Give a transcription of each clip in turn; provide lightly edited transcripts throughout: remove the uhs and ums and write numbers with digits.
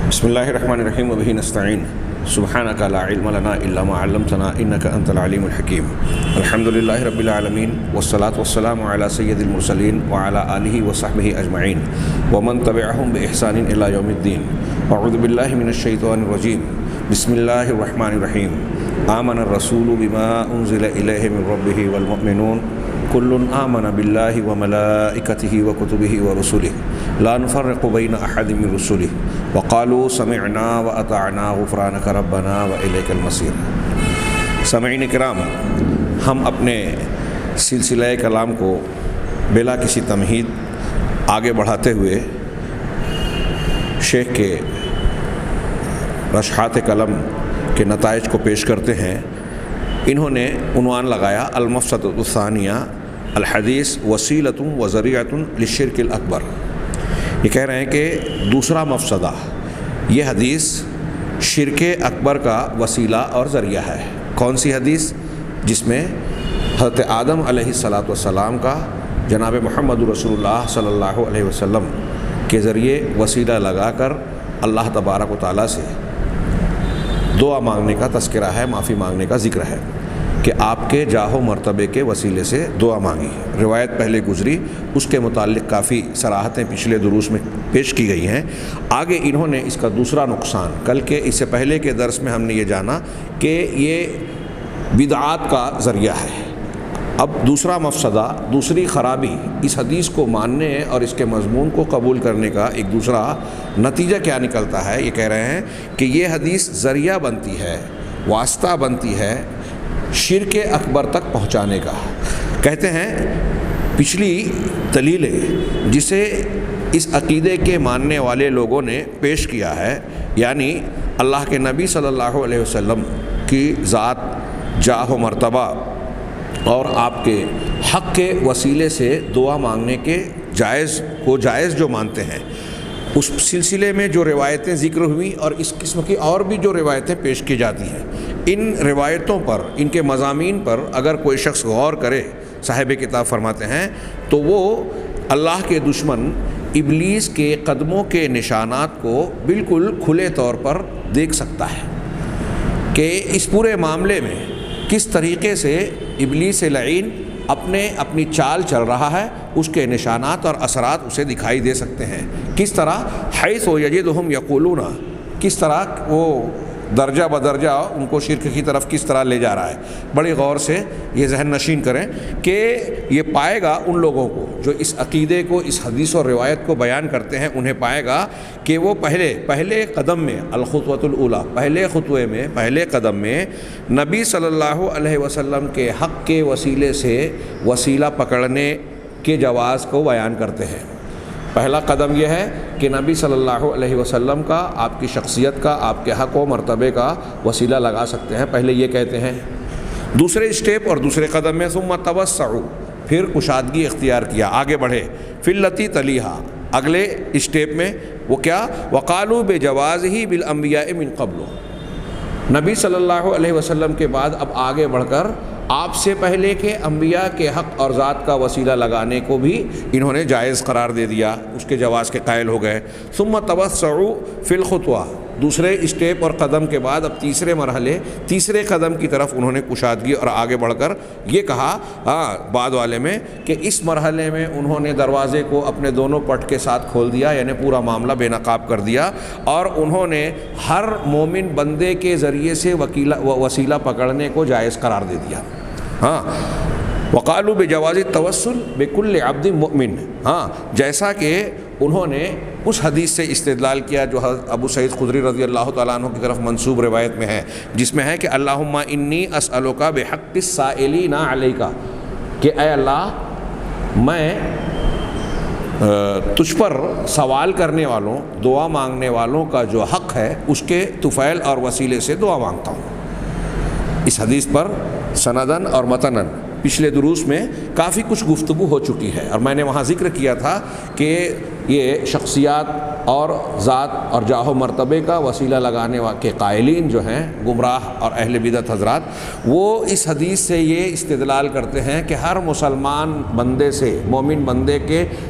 بسم اللہ الرحمن الرحیم وبہ نستعین سبحانک لا علم لنا الا ما علمتنا انک انت العلیم الحکیم الحمد للہ رب العالمین والصلاة والسلام علی سید المرسلین وعلی آلہ وصحبہ اجمعین ومن تبعہم بإحسان الی یوم الدین اعوذ باللہ من الشیطان الرجیم بسم اللہ الرحمن الرحیم آمن الرسول بما انزل الیہ من ربہ والمؤمنون کل آمن باللہ وملائکتہ وکتبہ ورسلہ لا نفرق بین احد من رسلہ وقالوا سمعنا واطعنا غفرانک ربنا والیک المصیر۔ سامعین کرام، ہم اپنے سلسلہ کلام کو بلا کسی تمہید آگے بڑھاتے ہوئے شیخ کے رشحات قلم کے نتائج کو پیش کرتے ہیں۔ انہوں نے عنوان لگایا المفسدۃ الثانیہ الحدیث وسیلۃ و ذریعۃ للشرک الاکبر۔ یہ کہہ رہے ہیں کہ دوسرا مفسدہ یہ حدیث شرک اکبر کا وسیلہ اور ذریعہ ہے۔ کون سی حدیث؟ جس میں حضرت آدم علیہ السلام کا جناب محمد رسول اللہ صلی اللہ علیہ وسلم کے ذریعے وسیلہ لگا کر اللہ تبارک و تعالیٰ سے دعا مانگنے کا تذکرہ ہے، معافی مانگنے کا ذکر ہے کہ آپ کے جاہ و مرتبے کے وسیلے سے دعا مانگی۔ روایت پہلے گزری، اس کے متعلق کافی صراحتیں پچھلے دروس میں پیش کی گئی ہیں۔ آگے انہوں نے اس کا دوسرا نقصان، کل کے اس سے پہلے کے درس میں ہم نے یہ جانا کہ یہ بدعات کا ذریعہ ہے۔ اب دوسرا مفسدہ، دوسری خرابی اس حدیث کو ماننے اور اس کے مضمون کو قبول کرنے کا ایک دوسرا نتیجہ کیا نکلتا ہے؟ یہ کہہ رہے ہیں کہ یہ حدیث ذریعہ بنتی ہے، واسطہ بنتی ہے شرک اکبر تک پہنچانے کا۔ کہتے ہیں پچھلی دلیلیں جسے اس عقیدے کے ماننے والے لوگوں نے پیش کیا ہے، یعنی اللہ کے نبی صلی اللہ علیہ وسلم کی ذات، جاہ و مرتبہ اور آپ کے حق کے وسیلے سے دعا مانگنے کے جائز جو مانتے ہیں، اس سلسلے میں جو روایتیں ذکر ہوئیں اور اس قسم کی اور بھی جو روایتیں پیش کی جاتی ہیں، ان روایتوں پر، ان کے مضامین پر اگر کوئی شخص غور کرے، صاحب کتاب فرماتے ہیں، تو وہ اللہ کے دشمن ابلیس کے قدموں کے نشانات کو بالکل کھلے طور پر دیکھ سکتا ہے کہ اس پورے معاملے میں کس طریقے سے ابلیس لعین اپنی چال چل رہا ہے، اس کے نشانات اور اثرات اسے دکھائی دے سکتے ہیں۔ کس طرح حیث یجدہم یقولون، کس طرح وہ درجہ بدرجہ ان کو شرک کی طرف کس طرح لے جا رہا ہے۔ بڑی غور سے یہ ذہن نشین کریں کہ یہ پائے گا ان لوگوں کو جو اس عقیدے کو، اس حدیث اور روایت کو بیان کرتے ہیں، انہیں پائے گا کہ وہ پہلے قدم میں الخطوۃ الاولیٰ، پہلے قدم میں نبی صلی اللہ علیہ وسلم کے حق کے وسیلے سے وسیلہ پکڑنے کے جواز کو بیان کرتے ہیں۔ پہلا قدم یہ ہے کہ نبی صلی اللہ علیہ وسلم کا، آپ کی شخصیت کا، آپ کے حق و مرتبے کا وسیلہ لگا سکتے ہیں، پہلے یہ کہتے ہیں۔ دوسرے اسٹیپ اور دوسرے قدم میں ثم توسعوا، پھر کشادگی اختیار کیا، آگے بڑھے، فی التی تلیہا، اگلے اسٹیپ میں وہ کیا؟ وقالوا بجوازہ بالانبیاء من قبل، نبی صلی اللہ علیہ وسلم کے بعد اب آگے بڑھ کر آپ سے پہلے کے انبیاء کے حق اور ذات کا وسیلہ لگانے کو بھی انہوں نے جائز قرار دے دیا، اس کے جواز کے قائل ہو گئے۔ ثم توسعوا فی الخطوہ، دوسرے اسٹیپ اور قدم کے بعد اب تیسرے قدم کی طرف انہوں نے کشادگی اور آگے بڑھ کر یہ کہا بعد والے میں کہ اس مرحلے میں انہوں نے دروازے کو اپنے دونوں پٹ کے ساتھ کھول دیا، یعنی پورا معاملہ بے نقاب کر دیا، اور انہوں نے ہر مومن بندے کے ذریعے سے وسیلہ پکڑنے کو جائز قرار دے دیا۔ وقالوا بجواز التوسل بكل عبد مؤمن، جیسا کہ انہوں نے اس حدیث سے استدلال کیا جو حضرت ابو سعید خدری رضی اللہ تعالیٰ عنہ کی طرف منسوب روایت میں ہے، جس میں ہے کہ اللہم انی اسألک بحق السائلین علیک، کہ اے اللہ میں تجھ پر سوال کرنے والوں، دعا مانگنے والوں کا جو حق ہے اس کے طفیل اور وسیلے سے دعا مانگتا ہوں۔ اس حدیث پر سندن اور متنن پچھلے دروس میں کافی کچھ گفتگو ہو چکی ہے، اور میں نے وہاں ذکر کیا تھا کہ یہ شخصیات اور ذات اور جاہ و مرتبے کا وسیلہ لگانے کے قائلین جو ہیں، گمراہ اور اہل بدعت حضرات، وہ اس حدیث سے یہ استدلال کرتے ہیں کہ ہر مسلمان بندے سے، مومن بندے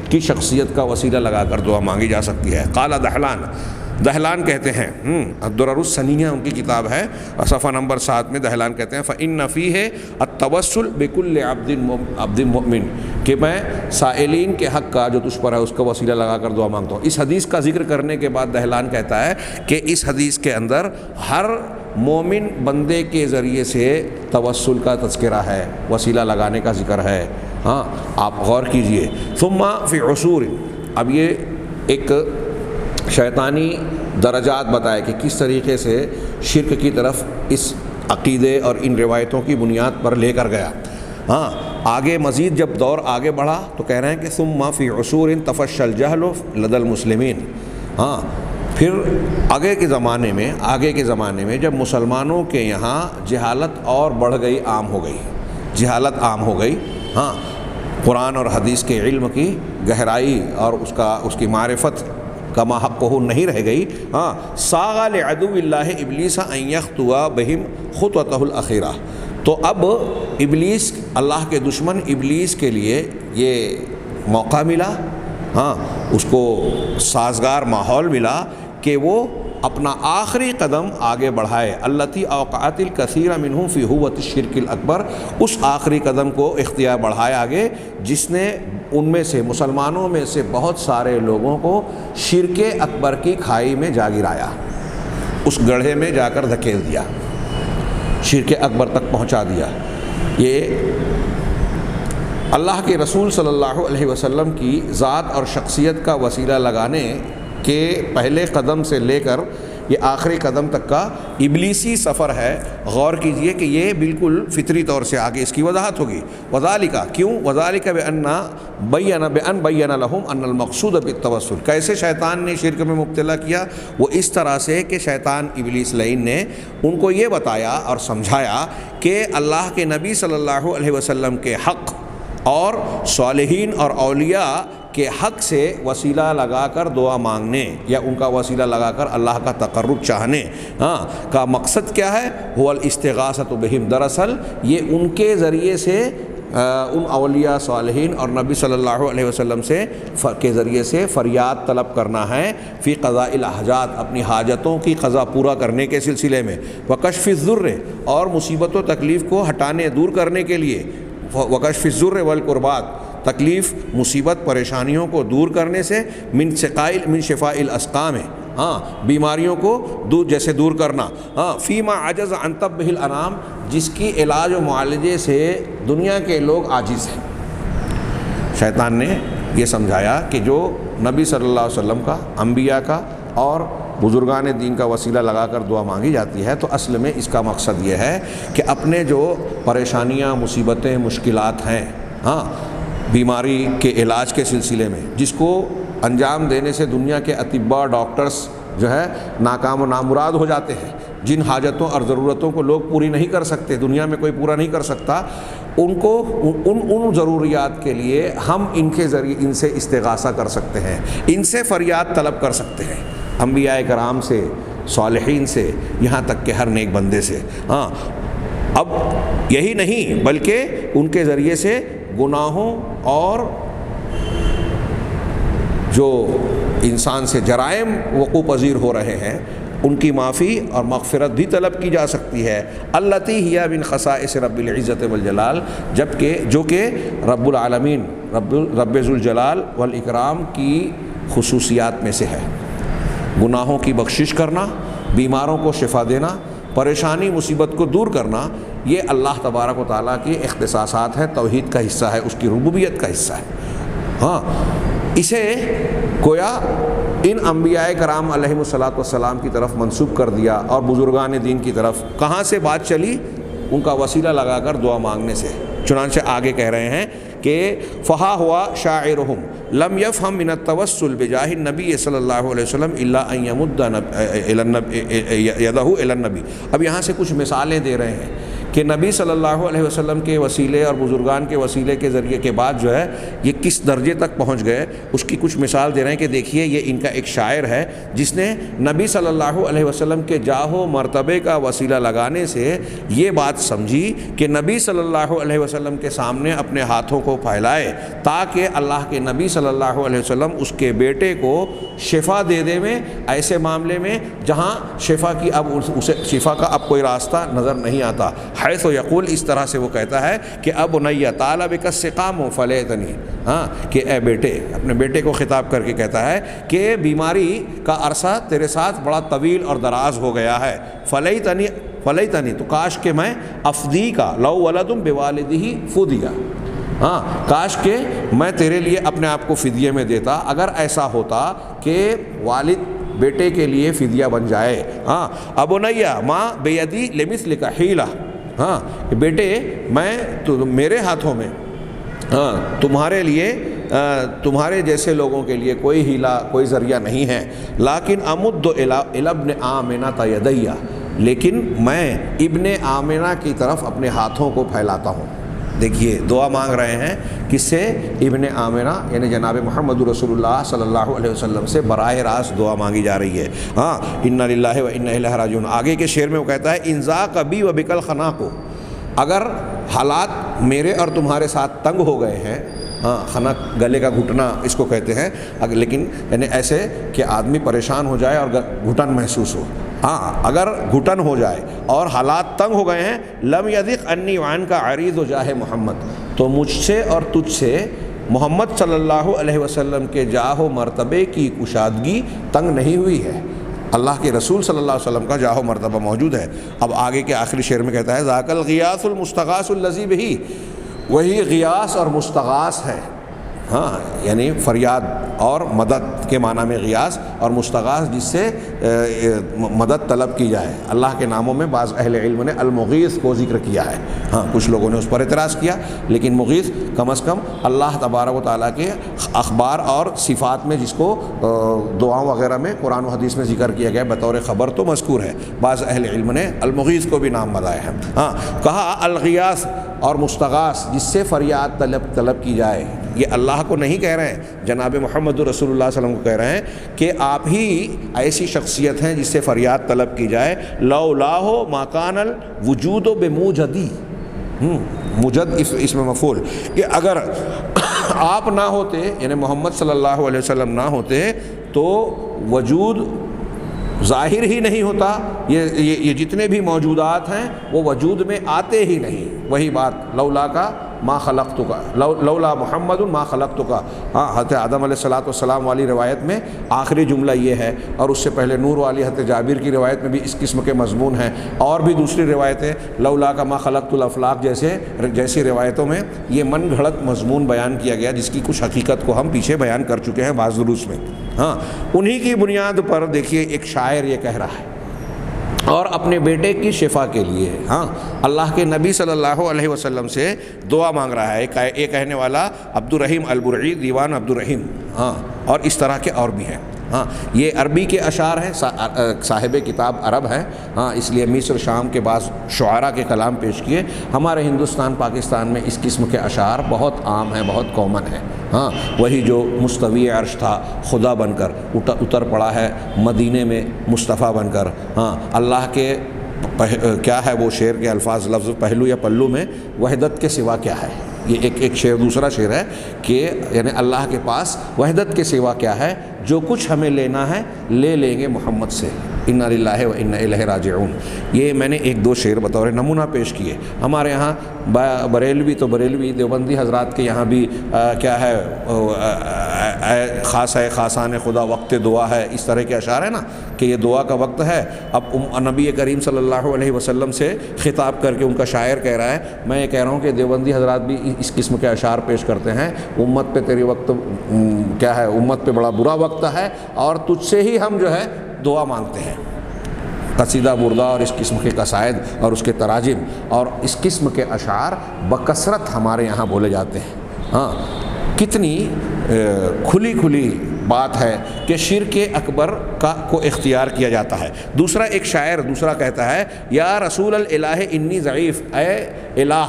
کی شخصیت کا وسیلہ لگا کر دعا مانگی جا سکتی ہے۔ قال دحلان، دہلان کہتے ہیں، الدرر السنیہ ان کی کتاب ہے، صفحہ نمبر 7 میں دہلان کہتے ہیں فإن فیہ التوسل بکل عبد مؤمن، کہ میں سائلین کے حق کا جو تجھ پر ہے اس کا وسیلہ لگا کر دعا مانگتا ہوں۔ اس حدیث کا ذکر کرنے کے بعد دہلان کہتا ہے کہ اس حدیث کے اندر ہر مومن بندے کے ذریعے سے توسل کا تذکرہ ہے، وسیلہ لگانے کا ذکر ہے۔ ہاں آپ غور کیجئے۔ ثم فی عصور، اب یہ ایک شیطانی درجات بتائے کہ کس طریقے سے شرک کی طرف اس عقیدے اور ان روایتوں کی بنیاد پر لے کر گیا۔ ہاں آگے مزید جب دور آگے بڑھا تو کہہ رہے ہیں کہ ثم فی عصور تفشى الجہل لدى المسلمین۔ ہاں پھر آگے کے زمانے میں جب مسلمانوں کے یہاں جہالت اور بڑھ گئی، عام ہو گئی، جہالت عام ہو گئی۔ ہاں قرآن اور حدیث کے علم کی گہرائی اور اس کی معرفت کما حقہ نہیں رہ گئی۔ ہاں ساغ لعدو اللہ ابلیس ان یخطو بہم خطوۃ الاخیرہ، تو اب ابلیس، اللہ کے دشمن ابلیس کے لیے یہ موقع ملا، ہاں اس کو سازگار ماحول ملا کہ وہ اپنا آخری قدم آگے بڑھائے، التی اوقعت الکثیر منہم فی ہوۃ الشرک الاکبر، اس آخری قدم کو اختیار بڑھائے آگے جس نے ان میں سے، مسلمانوں میں سے بہت سارے لوگوں کو شرک اکبر کی کھائی میں جا گرایا، اس گڑھے میں جا کر دھکیل دیا، شرک اکبر تک پہنچا دیا۔ یہ اللہ کے رسول صلی اللہ علیہ وسلم کی ذات اور شخصیت کا وسیلہ لگانے کے پہلے قدم سے لے کر یہ آخری قدم تک کا ابلیسی سفر ہے۔ غور کیجئے کہ یہ بالکل فطری طور سے آگے اس کی وضاحت ہوگی۔ وذالک، کیوں؟ وذالک بأن بین لهم ان المقصود بالتوسل، کیسے شیطان نے شرک میں مبتلا کیا؟ وہ اس طرح سے کہ شیطان ابلیس لعین نے ان کو یہ بتایا اور سمجھایا کہ اللہ کے نبی صلی اللہ علیہ وسلم کے حق اور صالحین اور اولیاء کے حق سے وسیلہ لگا کر دعا مانگنے یا ان کا وسیلہ لگا کر اللہ کا تقرب چاہنے کا مقصد کیا ہے؟ هو الاستغاثۃ بہم، دراصل یہ ان کے ذریعے سے، ان اولیاء صالحین اور نبی صلی اللہ علیہ وسلم کے ذریعے سے فریاد طلب کرنا ہے، فی قضاء الحاجات، اپنی حاجتوں کی قضا پورا کرنے کے سلسلے میں، وکشف الضر، اور مصیبت و تکلیف کو ہٹانے دور کرنے کے لیے، وکشف الضر والقربات، تکلیف مصیبت پریشانیوں کو دور کرنے سے، من شفاء الاسقام، بیماریوں کو جیسے دور کرنا، فیما عجز عن طب الانام، جس کی علاج و معالجے سے دنیا کے لوگ عاجز ہیں۔ شیطان نے یہ سمجھایا کہ جو نبی صلی اللہ علیہ وسلم کا، انبیاء کا اور بزرگان دین کا وسیلہ لگا کر دعا مانگی جاتی ہے، تو اصل میں اس کا مقصد یہ ہے کہ اپنے جو پریشانیاں، مصیبتیں، مشکلات ہیں، بیماری کے علاج کے سلسلے میں، جس کو انجام دینے سے دنیا کے اطباء، ڈاکٹرز جو ہے ناکام و نامراد ہو جاتے ہیں، جن حاجتوں اور ضرورتوں کو لوگ پوری نہیں کر سکتے، دنیا میں کوئی پورا نہیں کر سکتا، ان کو ان ضروریات کے لیے ہم ان کے ذریعے ان سے استغاثہ کر سکتے ہیں، ان سے فریاد طلب کر سکتے ہیں، انبیاء کرام سے، صالحین سے، یہاں تک کہ ہر نیک بندے سے۔ اب یہی نہیں بلکہ ان کے ذریعے سے گناہوں اور جو انسان سے جرائم وقوع پذیر ہو رہے ہیں ان کی معافی اور مغفرت بھی طلب کی جا سکتی ہے، التی ہی من خصائص رب العزت والجلال، جبکہ جو کہ رب العالمین، رب ذوالجلال والاکرام کی خصوصیات میں سے ہے۔ گناہوں کی بخشش کرنا، بیماروں کو شفا دینا، پریشانی مصیبت کو دور کرنا، یہ اللہ تبارک و تعالیٰ کی اختصاصات ہیں، توحید کا حصہ ہے، اس کی ربوبیت کا حصہ ہے۔ اسے گویا ان انبیاء کرام علیہم الصلاۃ والسلام کی طرف منسوب کر دیا، اور بزرگان دین کی طرف کہاں سے بات چلی؟ ان کا وسیلہ لگا کر دعا مانگنے سے۔ چنانچہ آگے کہہ رہے ہیں کہ فہا ہوا شاعرہم لم یفہم من التوسل بجاہ النبی صلی اللہ علیہ وسلم الا ان یمد یدہ الی النبی۔ اب یہاں سے کچھ مثالیں دے رہے ہیں کہ نبی صلی اللہ علیہ وسلم کے وسیلے اور بزرگان کے وسیلے کے ذریعے کے بعد جو ہے یہ کس درجے تک پہنچ گئے، اس کی کچھ مثال دے رہے ہیں کہ دیکھیے یہ ان کا ایک شاعر ہے جس نے نبی صلی اللہ علیہ وسلم کے جاہ و مرتبے کا وسیلہ لگانے سے یہ بات سمجھی کہ نبی صلی اللہ علیہ وسلم کے سامنے اپنے ہاتھوں کو پھیلائے تاکہ اللہ کے نبی صلی اللہ علیہ وسلم اس کے بیٹے کو شفا دے دے میں ایسے معاملے میں جہاں شفا کی اب اسے شفا کا اب کوئی راستہ نظر نہیں آتا۔ حیث و یقول، اس طرح سے وہ کہتا ہے کہ اب نیا طالب کا سقام و فلیتنی، کہ اے بیٹے، اپنے بیٹے کو خطاب کر کے کہتا ہے کہ بیماری کا عرصہ تیرے ساتھ بڑا طویل اور دراز ہو گیا ہے، فلیتنی تو کاش کہ میں افدی کا لو ولد بوالدہ فدیہ، کاش کہ میں تیرے لیے اپنے آپ کو فدیے میں دیتا، اگر ایسا ہوتا کہ والد بیٹے کے لیے فدیہ بن جائے۔ ابنیا ماں بیدی لمثلک حیلہ، بیٹے میں تو میرے ہاتھوں میں تمہارے لیے تمہارے جیسے لوگوں کے لیے کوئی ہیلا کوئی ذریعہ نہیں ہے، لیکن امد الی ابن آمنہ یدیہ، لیکن میں ابن آمنہ کی طرف اپنے ہاتھوں کو پھیلاتا ہوں۔ دیکھیے دعا مانگ رہے ہیں کس سے؟ ابن آمنہ یعنی جناب محمد رسول اللہ صلی اللہ علیہ وسلم سے براہ راست دعا مانگی جا رہی ہے۔ انا للہ و انا الیہ راجعون۔ آگے کے شعر میں وہ کہتا ہے انذاق بی و بکل خناق، اگر حالات میرے اور تمہارے ساتھ تنگ ہو گئے ہیں، خنق گلے کا گھٹنا اس کو کہتے ہیں، لیکن یعنی ایسے کہ آدمی پریشان ہو جائے اور گھٹن محسوس ہو، اگر گھٹن ہو جائے اور حالات تنگ ہو گئے ہیں، لم یضق انی وعن کا عریض و جاہ محمد، تو مجھ سے اور تجھ سے محمد صلی اللہ علیہ وسلم کے جاہ و مرتبے کی کشادگی تنگ نہیں ہوئی ہے، اللہ کے رسول صلی اللہ علیہ وسلم کا جاہ و مرتبہ موجود ہے۔ اب آگے کے آخری شعر میں کہتا ہے ذاک الغیاث المستغاث الذی بہ، وہی غیاث اور مستغاث ہے، یعنی فریاد اور مدد کے معنی میں غیاث اور مستغاث جس سے مدد طلب کی جائے۔ اللہ کے ناموں میں بعض اہل علم نے المغیث کو ذکر کیا ہے، کچھ لوگوں نے اس پر اعتراض کیا، لیکن مغیث کم از کم اللہ تبارک و تعالیٰ کے اخبار اور صفات میں جس کو دعاؤں وغیرہ میں قرآن و حدیث میں ذکر کیا گیا بطور خبر تو مذکور ہے، بعض اہل علم نے المغیث کو بھی نام بتایا ہے۔ کہا الغیاث اور مستغاث جس سے فریاد طلب کی جائے، یہ اللہ کو نہیں کہہ رہے ہیں، جناب محمد رسول اللہ صلی اللہ علیہ وسلم کو کہہ رہے ہیں کہ آپ ہی ایسی شخصیت ہیں جس سے فریاد طلب کی جائے۔ لولا ما کان الوجود بموجدی، موجد اس میں مفعول، کہ اگر آپ نہ ہوتے یعنی محمد صلی اللہ علیہ وسلم نہ ہوتے تو وجود ظاہر ہی نہیں ہوتا، یہ جتنے بھی موجودات ہیں وہ وجود میں آتے ہی نہیں۔ وہی بات لولا کا ما خلقتک، لولا محمد ما خلقتک، حضرت آدم علیہ الصلوۃ والسلام والی روایت میں آخری جملہ یہ ہے، اور اس سے پہلے نور والی حضرت جابر کی روایت میں بھی اس قسم کے مضمون ہیں، اور بھی دوسری روایتیں لولا کا ما خلقت الافلاق جیسی روایتوں میں یہ من گھڑت مضمون بیان کیا گیا جس کی کچھ حقیقت کو ہم پیچھے بیان کر چکے ہیں بعض دروس میں۔ انہی کی بنیاد پر دیکھیے ایک شاعر یہ کہہ رہا ہے اور اپنے بیٹے کی شفا کے لیے اللہ کے نبی صلی اللہ علیہ وسلم سے دعا مانگ رہا ہے۔ ایک کہنے والا عبد الرحیم البرعی، دیوان عبد الرحیم، اور اس طرح کے اور بھی ہیں۔ یہ عربی کے اشعار ہیں، صاحب کتاب عرب ہیں، اس لیے مصر شام کے بعض شعراء کے کلام پیش کیے۔ ہمارے ہندوستان پاکستان میں اس قسم کے اشعار بہت عام ہیں، بہت کامن ہیں۔ وہی جو مستوی عرش تھا خدا بن کر اتر پڑا ہے مدینے میں مصطفیٰ بن کر، اللہ کے کیا ہے وہ شعر کے الفاظ لفظ پہلو یا پلو میں وحدت کے سوا کیا ہے، یہ ایک شعر دوسرا شعر ہے کہ یعنی اللہ کے پاس وحدت کے سوا کیا ہے، جو کچھ ہمیں لینا ہے لے لیں گے محمد سے، انا للہ و انا الیہ راجعون۔ یہ میں نے ایک دو شعر بطور نمونہ پیش کیے۔ ہمارے یہاں بریلوی تو بریلوی، دیوبندی حضرات کے یہاں بھی کیا ہے خاص ہے، خاصان خدا وقت دعا ہے، اس طرح کے اشعار ہیں نا کہ یہ دعا کا وقت ہے۔ اب نبی کریم صلی اللہ علیہ وسلم سے خطاب کر کے ان کا شاعر کہہ رہا ہے، میں یہ کہہ رہا ہوں کہ دیوبندی حضرات بھی اس قسم کے اشعار پیش کرتے ہیں، امت پہ تیری وقت کیا ہے، امت پہ بڑا برا وقت ہے اور تجھ سے ہی ہم جو ہے دعا مانگتے ہیں۔ قصیدہ بردہ اور اس قسم کے قصائد اور اس کے تراجم اور اس قسم کے اشعار بکثرت ہمارے یہاں بولے جاتے ہیں۔ کتنی کھلی بات ہے کہ شرک اکبر کو اختیار کیا جاتا ہے۔ دوسرا ایک شاعر دوسرا کہتا ہے یا رسول الالہ انی ضعیف، اے الہ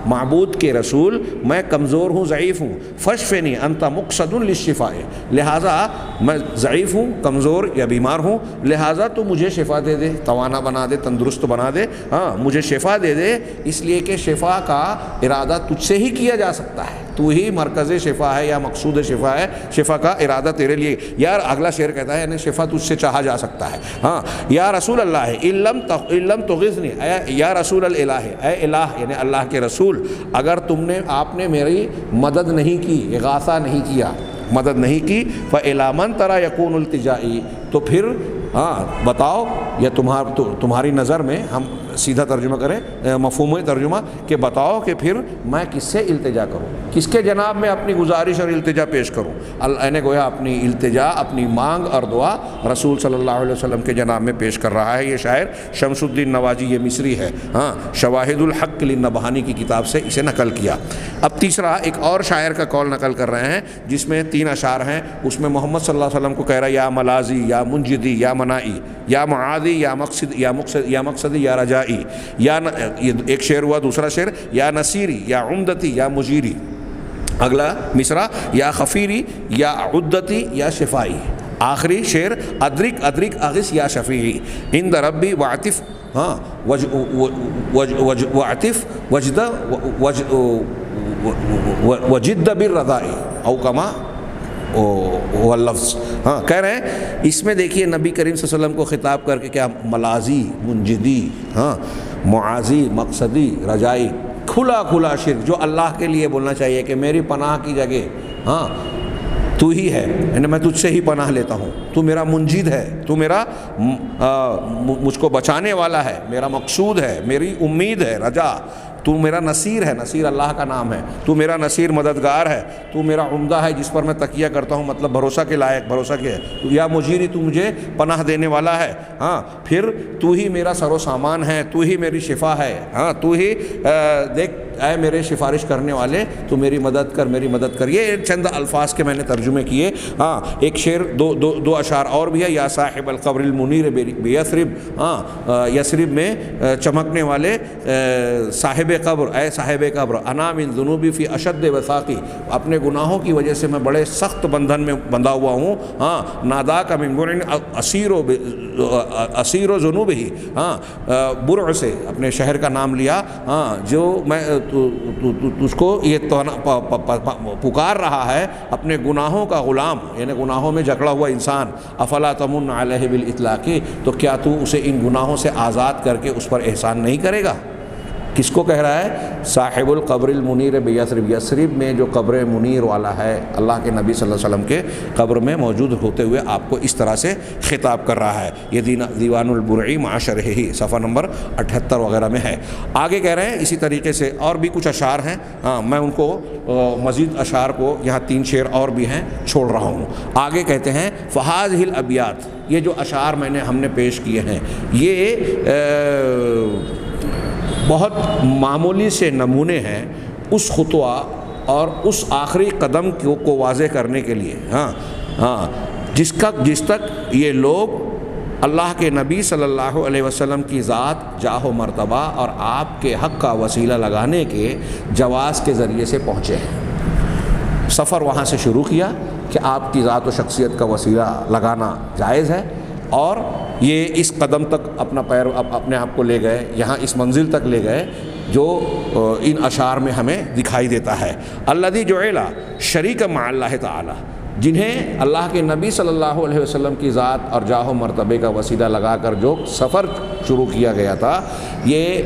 معبود کے رسول میں کمزور ہوں، ضعیف ہوں، فاشفنی انت مقصد للشفاء، لہٰذا میں ضعیف ہوں، کمزور یا بیمار ہوں، لہٰذا تو مجھے شفا دے دے، توانا بنا دے، تندرست بنا دے، ہاں مجھے شفا دے دے، اس لیے کہ شفا کا ارادہ تجھ سے ہی کیا جا سکتا ہے، تو ہی مرکز شفا ہے یا مقصود شفا ہے، شفا کا ارادہ تیرے لیے۔ یار اگلا شعر کہتا ہے یعنی شفا تجھ سے چاہا جا سکتا ہے، ہاں یا رسول اللہ ان لم تغثنی، یا رسول الالہ، اے الہ یعنی اللہ کے رسول، اگر آپ نے میری مدد نہیں کی، اغاثہ نہیں کیا، مدد نہیں کی، فَإِلَىٰ مَنْ تَرَىٰ يَكُونُ الْتِجَائِي، تو پھر ہاں بتاؤ، یا تمہاری نظر میں، ہم سیدھا ترجمہ کریں مفہومی ترجمہ، کہ بتاؤ کہ پھر میں کس سے التجا کروں، کس کے جناب میں اپنی گزارش اور التجا پیش کروں۔ اللہ نے گویا اپنی التجا، اپنی مانگ اور دعا رسول صلی اللہ علیہ وسلم کے جناب میں پیش کر رہا ہے۔ یہ شاعر شمس الدین نواجی، یہ مصری ہے، ہاں شواہد الحق للنبہانی کی کتاب سے اسے نقل کیا۔ اب تیسرا ایک اور شاعر کا قول نقل کر رہے ہیں جس میں 3 اشعار ہیں، اس میں محمد صلی اللہ علیہ وسلم کو کہہ رہا ہے یا ملازی یا منجدی یا منائی یا معادی یا مقصدی یا رجائی، یا ایک شعر ہوا، دوسرا شعر یا نصیری یا عمدتی یا مجیری، اگلا مصرع یا خفیری یا عدتی یا شفائی، آخری شعر ادرک اغث یا شفیعی، عند ربی وعطف، ہاں وعطف وجد بالرضائی او کما واللفظ، ہاں کہہ رہے ہیں اس میں دیکھیے نبی کریم صلی اللہ علیہ وسلم کو خطاب کر کے کیا ملازی، منجدی، ہاں معازی، مقصدی، رجائی، کھلا شرک جو اللہ کے لیے بولنا چاہیے کہ میری پناہ کی جگہ ہاں تو ہی ہے، یعنی میں تجھ سے ہی پناہ لیتا ہوں، تو میرا منجد ہے، تو میرا مجھ کو بچانے والا ہے، میرا مقصود ہے، میری امید ہے، رجا، تو میرا نصیر ہے، نصیر اللہ کا نام ہے، تو میرا نصیر مددگار ہے، تو میرا عمدہ ہے جس پر میں تکیہ کرتا ہوں، مطلب بھروسہ کے لائق، بھروسہ کے ہے، یا مجیری، تو مجھے پناہ دینے والا ہے، ہاں پھر تو ہی میرا سر و سامان ہے، تو ہی میری شفا ہے، ہاں تو ہی دیکھ اے میرے سفارش کرنے والے، تو میری مدد کر۔ یہ چند الفاظ کے میں نے ترجمے کیے۔ ہاں ایک شعر دو اشعار اور بھی ہے، یا صاحب القبر المنیر بیثرب، ہاں یثرب میں چمکنے والے صاحب قبر، اے صاحب قبر، انا من ذنوبی فی اشد وثاقی، اپنے گناہوں کی وجہ سے میں بڑے سخت بندھن میں بندھا ہوا ہوں، ہاں ناداک من برع اسیر و ذنوب ہی، ہاں برع سے اپنے شہر کا نام لیا، ہاں جو میں تجھ کو یہ پکار رہا ہے اپنے گناہوں کا غلام، یعنی گناہوں میں جکڑا ہوا انسان، افلا تمن علیہ بالاطلاق، تو کیا تو اسے ان گناہوں سے آزاد کر کے اس پر احسان نہیں کرے گا؟ کس کو کہہ رہا ہے؟ صاحب القبر المنیر بیثرب، یثرب میں جو قبر منیر والا ہے، اللہ کے نبی صلی اللہ علیہ وسلم کے قبر میں موجود ہوتے ہوئے آپ کو اس طرح سے خطاب کر رہا ہے۔ یہ دیوان البرعی مع شرحہ صفحہ نمبر 78 وغیرہ میں ہے۔ آگے کہہ رہے ہیں اسی طریقے سے اور بھی کچھ اشعار ہیں، ہاں میں ان کو مزید اشعار کو، یہاں 3 شعر اور بھی ہیں، چھوڑ رہا ہوں۔ آگے کہتے ہیں فہذہ الابیات، یہ جو اشعار ہم نے پیش کیے ہیں، یہ بہت معمولی سے نمونے ہیں اس خطوہ اور اس آخری قدم کو واضح کرنے کے لیے، جس تک یہ لوگ اللہ کے نبی صلی اللہ علیہ وسلم کی ذات، جاہ و مرتبہ اور آپ کے حق کا وسیلہ لگانے کے جواز کے ذریعے سے پہنچے ہیں۔ سفر وہاں سے شروع کیا کہ آپ کی ذات و شخصیت کا وسیلہ لگانا جائز ہے، اور یہ اس قدم تک اپنا پیر اپنے آپ کو لے گئے، یہاں اس منزل تک لے گئے جو ان اشعار میں ہمیں دکھائی دیتا ہے۔ الذی جعل شریکا مع اللہ تعالی، جنہیں اللہ کے نبی صلی اللہ علیہ وسلم کی ذات اور جاہ و مرتبے کا وسیلہ لگا کر جو سفر شروع کیا گیا تھا، یہ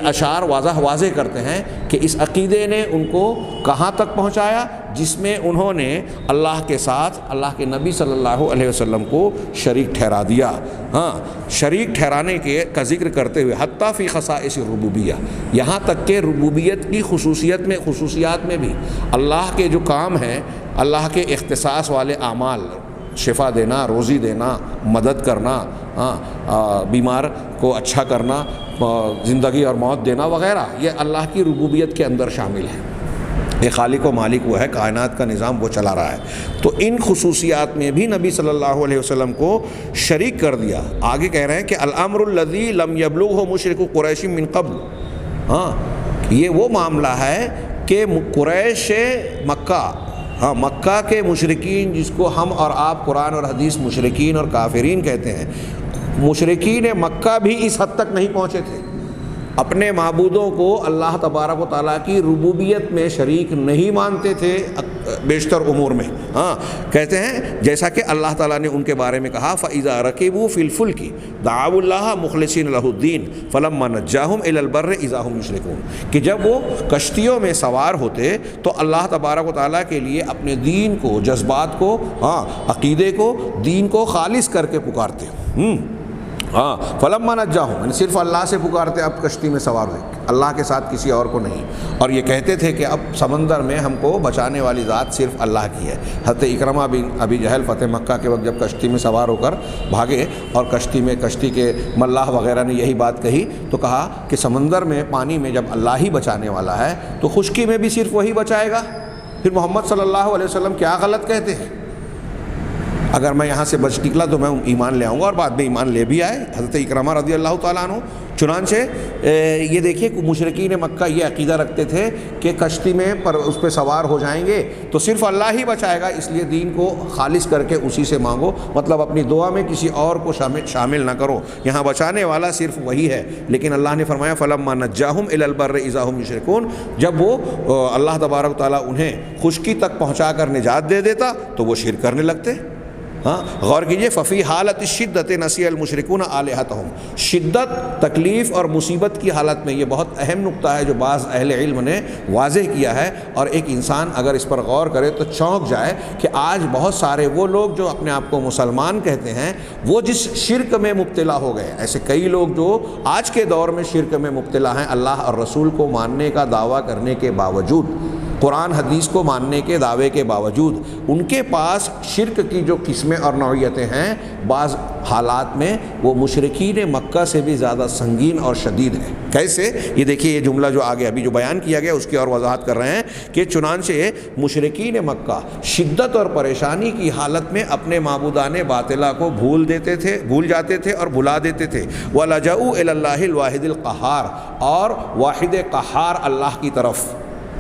اشعار واضح کرتے ہیں کہ اس عقیدے نے ان کو کہاں تک پہنچایا، جس میں انہوں نے اللہ کے ساتھ اللہ کے نبی صلی اللہ علیہ وسلم کو شریک ٹھہرا دیا۔ ہاں شریک ٹھہرانے کا ذکر کرتے ہوئے حتیٰ فی خصائص الربوبیہ، یہاں تک کہ ربوبیت کی خصوصیات میں بھی اللہ کے جو کام ہیں، اللہ کے اختصاص والے اعمال، شفا دینا، روزی دینا، مدد کرنا، بیمار کو اچھا کرنا، زندگی اور موت دینا وغیرہ، یہ اللہ کی ربوبیت کے اندر شامل ہے۔ یہ خالق و مالک وہ ہے، کائنات کا نظام وہ چلا رہا ہے۔ تو ان خصوصیات میں بھی نبی صلی اللہ علیہ وسلم کو شریک کر دیا۔ آگے کہہ رہے ہیں کہ الامر الذی لم یبلغہ مشرک قریش من قبل، ہاں یہ وہ معاملہ ہے کہ قریش مکہ، ہاں مکہ کے مشرکین، جس کو ہم اور آپ قرآن اور حدیث مشرکین اور کافرین کہتے ہیں، مشرکین مکہ بھی اس حد تک نہیں پہنچے تھے، اپنے معبودوں کو اللہ تبارک و تعالیٰ کی ربوبیت میں شریک نہیں مانتے تھے بیشتر امور میں۔ ہاں کہتے ہیں جیسا کہ اللہ تعالیٰ نے ان کے بارے میں کہا فَإِذَا رَكِبُوا فِي الْفُلْكِ دَعَوُا اللَّهَ مُخْلِصِينَ لَهُ الدِّينَ فَلَمَّا نَجَّاهُمْ إِلَى الْبَرِّ إِذَا هُمْ يُشْرِكُونَ، کہ جب وہ کشتیوں میں سوار ہوتے تو اللہ تبارک و تعالیٰ کے لیے اپنے دین کو، جذبات کو، ہاں عقیدے کو، دین کو خالص کر کے پکارتے۔ ہاں فلما نجاہم، یعنی صرف اللہ سے پکارتے، اب کشتی میں سوار ہوئے، اللہ کے ساتھ کسی اور کو نہیں، اور یہ کہتے تھے کہ اب سمندر میں ہم کو بچانے والی ذات صرف اللہ کی ہے۔ حضرت اکرمہ بن ابی جہل فتح مکہ کے وقت جب کشتی میں سوار ہو کر بھاگے اور کشتی کے ملاح وغیرہ نے یہی بات کہی تو کہا کہ سمندر میں، پانی میں جب اللہ ہی بچانے والا ہے تو خشکی میں بھی صرف وہی بچائے گا، پھر محمد صلی اللہ علیہ وسلم کیا غلط کہتے ہیں؟ اگر میں یہاں سے بچ نکلا تو میں ایمان لے آؤں گا، اور بعد میں ایمان لے بھی آئے حضرت اکرمہ رضی اللہ تعالیٰ عنہ۔ چنانچہ یہ دیکھیے مشرکین مکہ یہ عقیدہ رکھتے تھے کہ کشتی میں پر اس پہ سوار ہو جائیں گے تو صرف اللہ ہی بچائے گا، اس لیے دین کو خالص کر کے اسی سے مانگو، مطلب اپنی دعا میں کسی اور کو شامل نہ کرو، یہاں بچانے والا صرف وہی ہے۔ لیکن اللہ نے فرمایا فَلَمَّا نَجَّاهُمْ إِلَى الْبَرِّ إِذَا هُمْ يُشْرِكُونَ، جب وہ اللہ تبارک تعالیٰ انہیں خشکی تک پہنچا کر نجات دے دیتا تو وہ شرک کرنے لگتے۔ ہاں غور کیجئے، ففی حالت الشدت نسی المشرکون آلہتہم، شدت، تکلیف اور مصیبت کی حالت میں، یہ بہت اہم نقطہ ہے جو بعض اہل علم نے واضح کیا ہے، اور ایک انسان اگر اس پر غور کرے تو چونک جائے کہ آج بہت سارے وہ لوگ جو اپنے آپ کو مسلمان کہتے ہیں وہ جس شرک میں مبتلا ہو گئے، ایسے کئی لوگ جو آج کے دور میں شرک میں مبتلا ہیں، اللہ اور رسول کو ماننے کا دعویٰ کرنے کے باوجود، قرآن حدیث کو ماننے کے دعوے کے باوجود، ان کے پاس شرک کی جو قسمیں اور نوعیتیں ہیں بعض حالات میں وہ مشرکین مکہ سے بھی زیادہ سنگین اور شدید ہیں۔ کیسے؟ یہ دیکھیے یہ جملہ جو آگے ابھی جو بیان کیا گیا اس کی اور وضاحت کر رہے ہیں کہ چنانچہ مشرکین مکہ شدت اور پریشانی کی حالت میں اپنے معبودان باطلہ کو بھول جاتے تھے اور بھلا دیتے تھے۔ وَلَجَأُوا إِلَى اللَّهِ الْوَاحِدِ الْقَهَّارِ، اور واحد قہار اللہ کی طرف،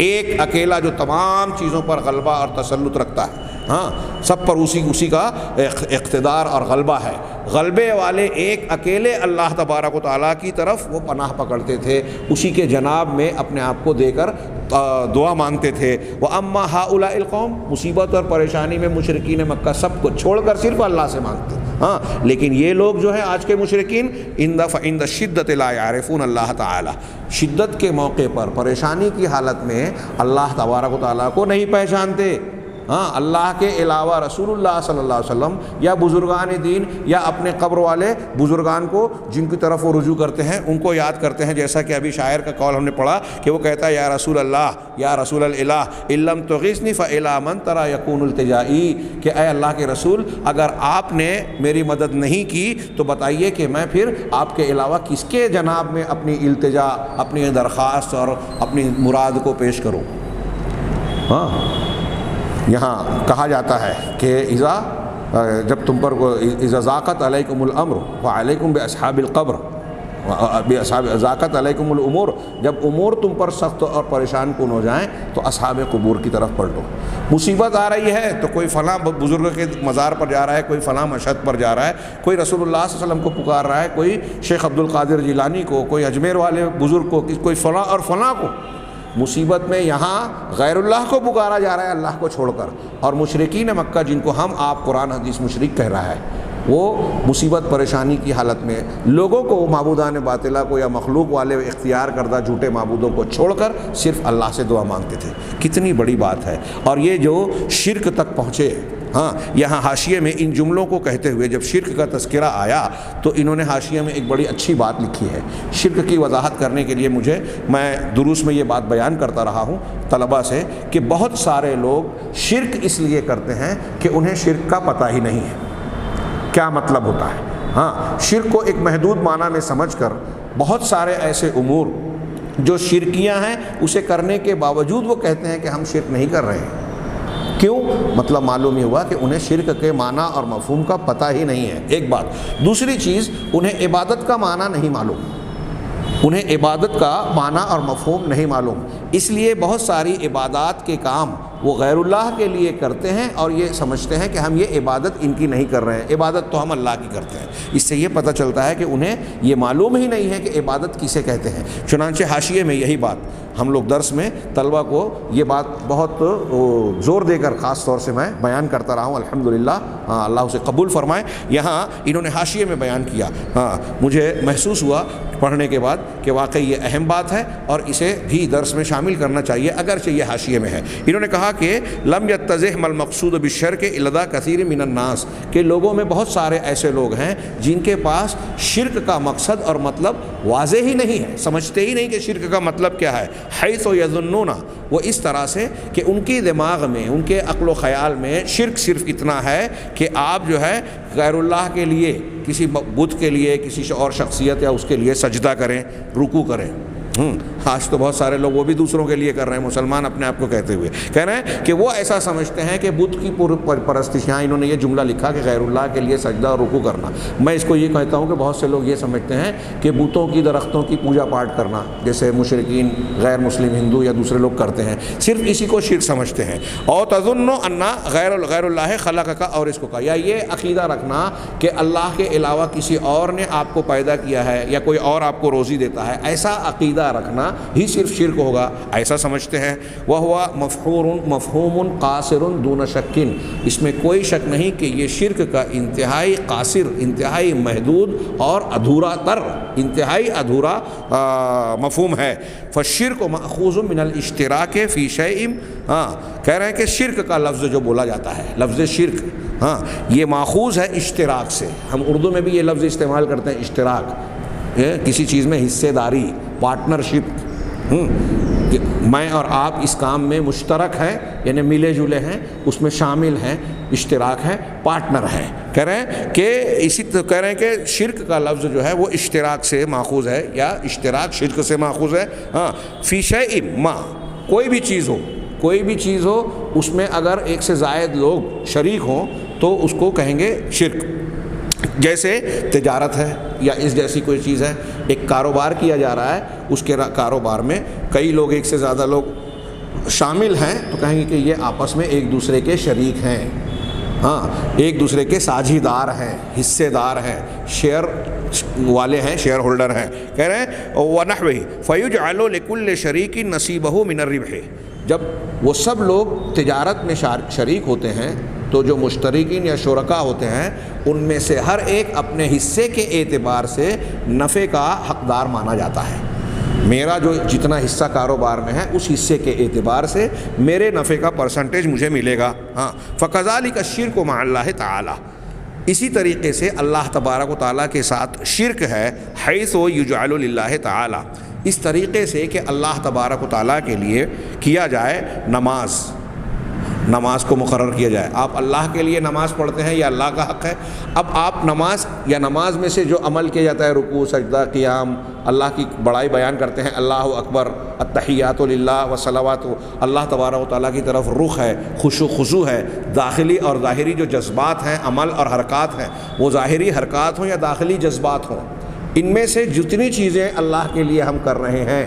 ایک اکیلا جو تمام چیزوں پر غلبہ اور تسلط رکھتا ہے، ہاں سب پر اسی کا اقتدار اور غلبہ ہے، غلبے والے ایک اکیلے اللہ تبارک و تعالیٰ کی طرف وہ پناہ پکڑتے تھے، اسی کے جناب میں اپنے آپ کو دے کر دعا مانگتے تھے۔ وَأَمَّا هَؤُلَاءِ الْقَوْمِ، مصیبت اور پریشانی میں مشرکین مکہ سب کو چھوڑ کر صرف اللہ سے مانگتے، ہاں لیکن یہ لوگ جو ہیں آج کے مشرکین عند الشدۃ لا يعرفون اللہ تعالی، شدت کے موقع پر، پریشانی کی حالت میں اللہ تبارک و تعالیٰ کو نہیں پہچانتے، ہاں اللہ کے علاوہ رسول اللہ صلی اللہ علیہ وسلم یا بزرگان دین یا اپنے قبر والے بزرگان کو جن کی طرف وہ رجوع کرتے ہیں ان کو یاد کرتے ہیں، جیسا کہ ابھی شاعر کا قول ہم نے پڑھا کہ وہ کہتا ہے یا رسول اللہ یا رسول الالہ ان لم تغیثنی فإلی من تری یکون التجائی، کہ اے اللہ کے رسول اگر آپ نے میری مدد نہیں کی تو بتائیے کہ میں پھر آپ کے علاوہ کس کے جناب میں اپنی التجا، اپنی درخواست اور اپنی مراد کو پیش کروں۔ ہاں یہاں کہا جاتا ہے کہ جب تم پر اذا ضاقت علیکم الامر فعلیکم باصحاب القبر، ضاقت علیکم الامور، جب امور تم پر سخت اور پریشان کن ہو جائیں تو اصحاب قبور کی طرف پلٹو۔ مصیبت آ رہی ہے تو کوئی فلاں بزرگ کے مزار پر جا رہا ہے، کوئی فلاں مشہد پر جا رہا ہے، کوئی رسول اللہ صلی اللہ علیہ وسلم کو پکار رہا ہے، کوئی شیخ عبد القادر جیلانی کو، کوئی اجمیر والے بزرگ کو، کوئی فلاں اور فلاں کو۔ مصیبت میں یہاں غیر اللہ کو پکارا جا رہا ہے اللہ کو چھوڑ کر، اور مشرکین مکہ جن کو ہم آپ قرآن حدیث مشرک کہہ رہا ہے وہ مصیبت پریشانی کی حالت میں لوگوں کو، معبودان باطلہ کو یا مخلوق والے اختیار کردہ جھوٹے معبودوں کو چھوڑ کر صرف اللہ سے دعا مانگتے تھے۔ کتنی بڑی بات ہے، اور یہ جو شرک تک پہنچے۔ ہاں یہاں حاشیے میں ان جملوں کو کہتے ہوئے جب شرک کا تذکرہ آیا تو انہوں نے حاشیے میں ایک بڑی اچھی بات لکھی ہے۔ شرک کی وضاحت کرنے کے لیے میں دروس میں یہ بات بیان کرتا رہا ہوں طلبہ سے کہ بہت سارے لوگ شرک اس لیے کرتے ہیں کہ انہیں شرک کا پتہ ہی نہیں ہے کیا مطلب ہوتا ہے۔ ہاں شرک کو ایک محدود معنی میں سمجھ کر بہت سارے ایسے امور جو شرکیاں ہیں اسے کرنے کے باوجود وہ کہتے ہیں کہ ہم شرک نہیں کر رہے ہیں۔ کیوں؟ مطلب معلوم ہی ہوا کہ انہیں شرک کے معنی اور مفہوم کا پتہ ہی نہیں ہے، ایک بات۔ دوسری چیز، انہیں عبادت کا معنی نہیں معلوم، انہیں عبادت کا معنی اور مفہوم نہیں معلوم، اس لیے بہت ساری عبادات کے کام وہ غیر اللہ کے لیے کرتے ہیں اور یہ سمجھتے ہیں کہ ہم یہ عبادت ان کی نہیں کر رہے ہیں، عبادت تو ہم اللہ کی کرتے ہیں۔ اس سے یہ پتہ چلتا ہے کہ انہیں یہ معلوم ہی نہیں ہے کہ عبادت کسے کہتے ہیں۔ چنانچہ حاشیے میں یہی بات ہم لوگ درس میں طلبہ کو یہ بات بہت زور دے کر خاص طور سے میں بیان کرتا رہا ہوں، الحمدللہ اللہ اسے قبول فرمائے۔ یہاں انہوں نے حاشیے میں بیان کیا، مجھے محسوس ہوا پڑھنے کے بعد کہ واقعی یہ اہم بات ہے اور اسے بھی درس میں شامل کرنا چاہیے اگرچہ یہ حاشیے میں ہے۔ انہوں نے کہا کہ لم یتضح ما المقصود بالشرک لدى کثیر من الناس، کہ لوگوں میں بہت سارے ایسے لوگ ہیں جن کے پاس شرک کا مقصد اور مطلب واضح ہی نہیں ہے، سمجھتے ہی نہیں کہ شرک کا مطلب کیا ہے۔ حیث یظنون، وہ اس طرح سے کہ ان کی دماغ میں، ان کے عقل و خیال میں شرک صرف اتنا ہے کہ آپ جو ہے غیر اللہ کے لیے، کسی بت کے لیے، کسی اور شخصیت یا اس کے لیے سجدہ کریں، رکوع کریں۔ آج تو بہت سارے لوگ وہ بھی دوسروں کے لیے کر رہے ہیں، مسلمان اپنے آپ کو کہتے ہوئے کہہ رہے ہیں کہ وہ ایسا سمجھتے ہیں کہ بت کی پرستش، یہاں انہوں نے یہ جملہ لکھا کہ غیر اللہ کے لیے سجدہ اور رکوع کرنا۔ میں اس کو یہ کہتا ہوں کہ بہت سے لوگ یہ سمجھتے ہیں کہ بتوں کی، درختوں کی پوجا پاٹ کرنا، جیسے مشرکین غیر مسلم ہندو یا دوسرے لوگ کرتے ہیں، صرف اسی کو شرک سمجھتے ہیں۔ اور تظن ان غیر اللہ خلق کا، اور اس کو کہا، یا یہ عقیدہ رکھنا کہ اللہ کے علاوہ کسی اور نے آپ کو پیدا کیا ہے یا کوئی اور آپ کو روزی دیتا ہے، ایسا عقیدہ رکھنا ہی صرف شرک ہوگا، ایسا سمجھتے ہیں۔ وَهُوَ مفہوم قاصر دون شک، اس میں کوئی شک نہیں کہ یہ شرک کا انتہائی قاصر، انتہائی محدود اور ادھورا تر، انتہائی ادھورا مفہوم ہے۔ فالشرک مأخوذ من الاشتراک فی شیء، کہہ رہے ہیں کہ شرک کا لفظ جو بولا جاتا ہے، لفظ شرک یہ ماخوذ ہے اشتراک سے۔ ہم اردو میں بھی یہ لفظ استعمال کرتے ہیں، اشتراک، کسی چیز میں حصے داری، پارٹنرشپ، میں اور آپ اس کام میں مشترک ہیں، یعنی ملے جلے ہیں، اس میں شامل ہیں، اشتراک ہے، پارٹنر ہے۔ کہہ رہے ہیں کہ اسی کہہ رہے ہیں کہ شرک کا لفظ جو ہے وہ اشتراک سے ماخوذ ہے، یا اشتراک شرک سے ماخوذ ہے۔ فی شیء ما، کوئی بھی چیز ہو، کوئی بھی چیز ہو، اس میں اگر ایک سے زائد لوگ شریک ہوں تو اس کو کہیں گے شرک۔ جیسے تجارت ہے یا اس جیسی کوئی چیز ہے، ایک کاروبار کیا جا رہا ہے، اس کے کاروبار میں کئی لوگ، ایک سے زیادہ لوگ شامل ہیں، تو کہیں گے کہ یہ آپس میں ایک دوسرے کے شریک ہیں، ایک دوسرے کے ساجھیدار ہیں، حصے دار ہیں، شیئر والے ہیں، شیئر ہولڈر ہیں۔ کہہ رہے ہیں وَنَحْوِهِ فَيُجْعَلُ لِكُلِّ شَرِيكٍ نَصِيبَهُ مِنَ الرِّبْحِ، جب وہ سب لوگ تجارت میں شریک ہوتے ہیں تو جو مشترکین یا شرکا ہوتے ہیں ان میں سے ہر ایک اپنے حصے کے اعتبار سے نفع کا حقدار مانا جاتا ہے۔ میرا جو جتنا حصہ کاروبار میں ہے اس حصے کے اعتبار سے میرے نفع کا پرسنٹیج مجھے ملے گا۔ فَكَذَلِكَ الشِّرْكُ مَعَ اللَّهِ تَعَالَى، اسی طریقے سے اللہ تبارک و تعالیٰ کے ساتھ شرک ہے، حیث یجعل للہ تعالیٰ، اس طریقے سے کہ اللہ تبارک و تعالیٰ کے لیے کیا جائے نماز کو مقرر کیا جائے۔ آپ اللہ کے لیے نماز پڑھتے ہیں، یہ اللہ کا حق ہے۔ اب آپ نماز یا نماز میں سے جو عمل کیا جاتا ہے، رکوع، سجدہ، قیام، اللہ کی بڑائی بیان کرتے ہیں، اللہ اکبر، التحیات للہ والصلوات، اللہ تبارک و تعالیٰ کی طرف رخ ہے، خشوع خضوع ہے، داخلی اور ظاہری جو جذبات ہیں، عمل اور حرکات ہیں، وہ ظاہری حرکات ہوں یا داخلی جذبات ہوں، ان میں سے جتنی چیزیں اللہ کے لیے ہم کر رہے ہیں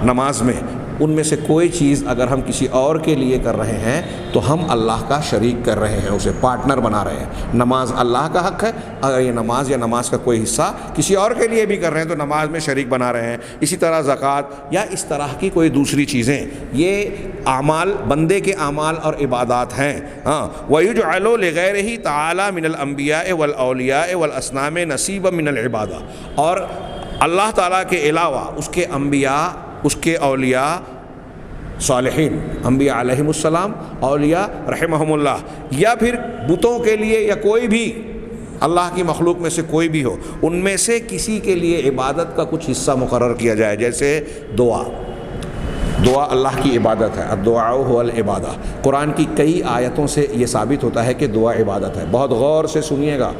نماز میں، ان میں سے کوئی چیز اگر ہم کسی اور کے لیے کر رہے ہیں تو ہم اللہ کا شریک کر رہے ہیں، اسے پارٹنر بنا رہے ہیں۔ نماز اللہ کا حق ہے، اگر یہ نماز یا نماز کا کوئی حصہ کسی اور کے لیے بھی کر رہے ہیں تو نماز میں شریک بنا رہے ہیں۔ اسی طرح زکوٰۃ یا اس طرح کی کوئی دوسری چیزیں، یہ اعمال، بندے کے اعمال اور عبادات ہیں۔ وَيُجْعَلُ لِغَيْرِهِ تَعَالَى مِنَ الْأَنْبِيَاءِ وَالْأَوْلِيَاءِ وَالْأَصْنَامِ نَصِيبًا مِنَ الْعِبَادَةِ، اور اللہ تعالیٰ کے علاوہ اس کے انبیاء، اس کے اولیاء صالحین، انبیاء علیہم السلام، اولیاء رحمہم اللہ، یا پھر بتوں کے لیے یا کوئی بھی اللہ کی مخلوق میں سے کوئی بھی ہو، ان میں سے کسی کے لیے عبادت کا کچھ حصہ مقرر کیا جائے، جیسے دعا اللہ کی عبادت ہے، الدعاء هو العبادہ۔ قرآن کی کئی آیتوں سے یہ ثابت ہوتا ہے کہ دعا عبادت ہے۔ بہت غور سے سنیے گا،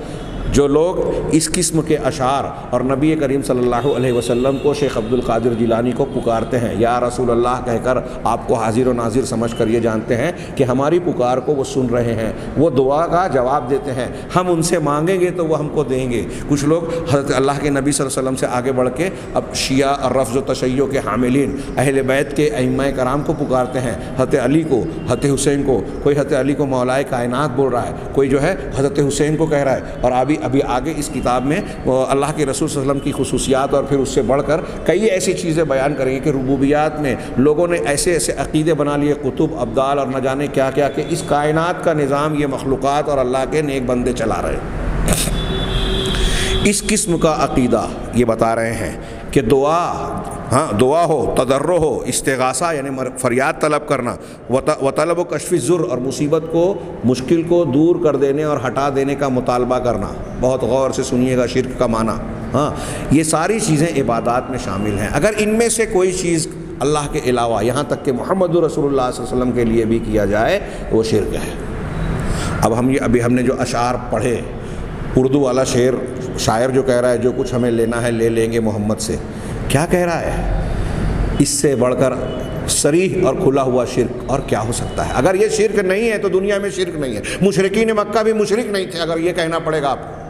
جو لوگ اس قسم کے اشعار اور نبی کریم صلی اللہ علیہ وسلم کو شیخ عبد القادر جیلانی کو پکارتے ہیں یا رسول اللہ کہہ کر آپ کو حاضر و ناظر سمجھ کر یہ جانتے ہیں کہ ہماری پکار کو وہ سن رہے ہیں، وہ دعا کا جواب دیتے ہیں، ہم ان سے مانگیں گے تو وہ ہم کو دیں گے. کچھ لوگ حضرت اللہ کے نبی صلی اللہ علیہ وسلم سے آگے بڑھ کے اب شیعہ اور رفض و تشیع کے حاملین اہل بیت کے ائمہ کرام کو پکارتے ہیں، حضرت علی کو، حضرت حسین کو. کوئی حضرت علی کو مولائے کائنات بول رہا ہے، کوئی جو ہے حضرت حسین کو کہہ رہا ہے. اور ابھی آگے اس کتاب میں اللہ کے رسول صلی اللہ علیہ وسلم کی خصوصیات اور پھر اس سے بڑھ کر کئی ایسی چیزیں بیان کریں گے کہ ربوبیات میں لوگوں نے ایسے ایسے عقیدے بنا لیے، قطب، ابدال اور نہ جانے کیا کیا، کہ اس کائنات کا نظام یہ مخلوقات اور اللہ کے نیک بندے چلا رہے ہیں. اس قسم کا عقیدہ یہ بتا رہے ہیں کہ دعا ہو، تضرع ہو، استغاثہ یعنی فریاد طلب کرنا، و طلب و کشف الضر اور مصیبت کو، مشکل کو دور کر دینے اور ہٹا دینے کا مطالبہ کرنا. بہت غور سے سنیے گا شرک کا معنی. یہ ساری چیزیں عبادات میں شامل ہیں. اگر ان میں سے کوئی چیز اللہ کے علاوہ یہاں تک کہ محمد رسول اللہ صلی اللہ علیہ وسلم کے لیے بھی کیا جائے وہ شرک ہے. اب ہم نے جو اشعار پڑھے، اردو والا شاعر جو کہہ رہا ہے جو کچھ ہمیں لینا ہے لے لیں گے محمد سے، کیا کہہ رہا ہے؟ اس سے بڑھ کر صریح اور کھلا ہوا شرک اور کیا ہو سکتا ہے؟ اگر یہ شرک نہیں ہے تو دنیا میں شرک نہیں ہے. مشرکین مکہ بھی مشرک نہیں تھے. اگر یہ کہنا پڑے گا آپ کو،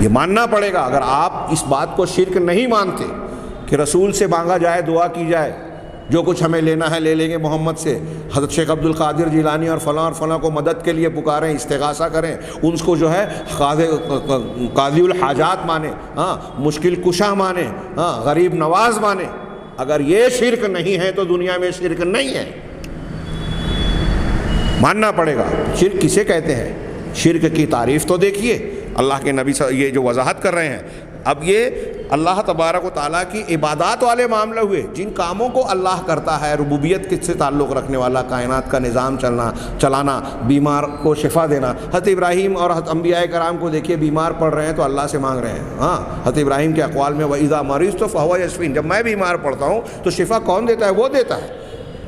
یہ ماننا پڑے گا. اگر آپ اس بات کو شرک نہیں مانتے کہ رسول سے مانگا جائے، دعا کی جائے، جو کچھ ہمیں لینا ہے لے لیں گے محمد سے، حضرت شیخ عبد القادر جیلانی اور فلاں کو مدد کے لیے پکاریں، استغاثہ کریں، ان کو جو ہے قاضی الحاجات مانے، مشکل کشا مانے، غریب نواز مانے. اگر یہ شرک نہیں ہے تو دنیا میں شرک نہیں ہے. ماننا پڑے گا. شرک کسے کہتے ہیں؟ شرک کی تعریف تو دیکھیے، اللہ کے نبی یہ جو وضاحت کر رہے ہیں. اب یہ اللہ تبارک و تعالیٰ کی عبادات والے معاملے ہوئے، جن کاموں کو اللہ کرتا ہے، ربوبیت کس سے تعلق رکھنے والا، کائنات کا نظام چلانا، بیمار کو شفا دینا. حضرت ابراہیم اور حضرت انبیاء کرام کو دیکھیے، بیمار پڑ رہے ہیں تو اللہ سے مانگ رہے ہیں. حضرت ابراہیم کے اقوال میں وَإِذَا مَرِضْتُ فَهُوَ يَشْفِينِ، جب میں بیمار پڑتا ہوں تو شفا کون دیتا ہے؟ وہ دیتا ہے.